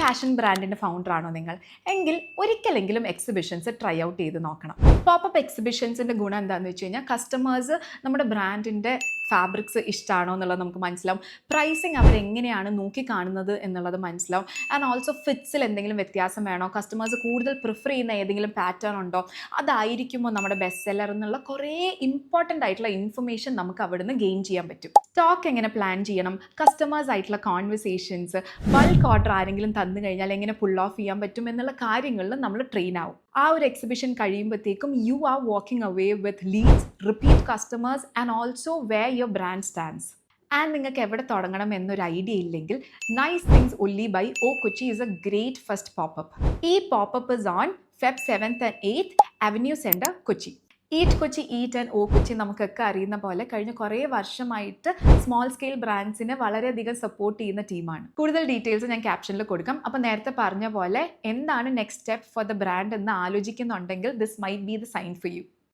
Fashion ബ്രാൻഡിൻ്റെ founder ആണോ നിങ്ങൾ എങ്കിൽ ഒരിക്കലെങ്കിലും എക്സിബിഷൻസ് ട്രൈ ഔട്ട് ചെയ്ത് നോക്കണം. പോപ്പപ്പ് എക്സിബിഷൻസിൻ്റെ ഗുണം എന്താണെന്ന് വെച്ച് കഴിഞ്ഞാൽ കസ്റ്റമേഴ്സ് നമ്മുടെ ബ്രാൻഡിൻ്റെ ഫാബ്രിക്സ് ഇഷ്ടമാണോ എന്നുള്ളത് നമുക്ക് മനസ്സിലാവും. പ്രൈസിങ് അവരെങ്ങനെയാണ് നോക്കി കാണുന്നത് എന്നുള്ളത് മനസ്സിലാവും. ആൻഡ് ഓൾസോ ഫിറ്റ്സിൽ എന്തെങ്കിലും വ്യത്യാസം വേണോ, കസ്റ്റമേഴ്സ് കൂടുതൽ പ്രിഫർ ചെയ്യുന്ന ഏതെങ്കിലും പാറ്റേൺ ഉണ്ടോ, അതായിരിക്കുമോ നമ്മുടെ ബെസ്റ്റ് സെല്ലർ എന്നുള്ള കുറേ ഇമ്പോർട്ടൻ്റ് ആയിട്ടുള്ള ഇൻഫർമേഷൻ നമുക്ക് അവിടുന്ന് ഗെയിൻ ചെയ്യാൻ പറ്റും. സ്റ്റോക്ക് എങ്ങനെ പ്ലാൻ ചെയ്യണം, കസ്റ്റമേഴ്സ് ആയിട്ടുള്ള കോൺവെർസേഷൻസ്, ബൾക്ക് ഓർഡർ ആരെങ്കിലും തന്നു കഴിഞ്ഞാൽ എങ്ങനെ പുൾ ഓഫ് ചെയ്യാൻ പറ്റും എന്നുള്ള കാര്യങ്ങളിൽ നമ്മൾ ട്രെയിൻ ആവും. ആ ഒരു എക്സിബിഷൻ കഴിയുമ്പോഴത്തേക്കും you are walking away with leads, repeat customers and also where your brand stands. And നിങ്ങൾക്ക് എവിടെ തുടങ്ങണം എന്നൊരു ഐഡിയ ഇല്ലെങ്കിൽ നൈസ് തിങ്സ് ഒല്ലി by O Kochi is a great first popup. ഈ popup is on Feb 7th and 8th Avenue Center, Kochi. Eat Kochi, eat and O Kochi നമുക്കൊക്കെ അറിയുന്ന പോലെ കഴിഞ്ഞ കുറേ വർഷമായിട്ട് സ്മോൾ സ്കെയിൽ ബ്രാൻഡ്സിനെ വളരെയധികം സപ്പോർട്ട് ചെയ്യുന്ന ടീമാണ്. കൂടുതൽ ഡീറ്റെയിൽസ് ഞാൻ ക്യാപ്ഷനിൽ കൊടുക്കാം. അപ്പോൾ നേരത്തെ പറഞ്ഞ പോലെ എന്താണ് next step for the brand എന്ന് ആലോചിക്കുന്നുണ്ടെങ്കിൽ this might be the sign for U.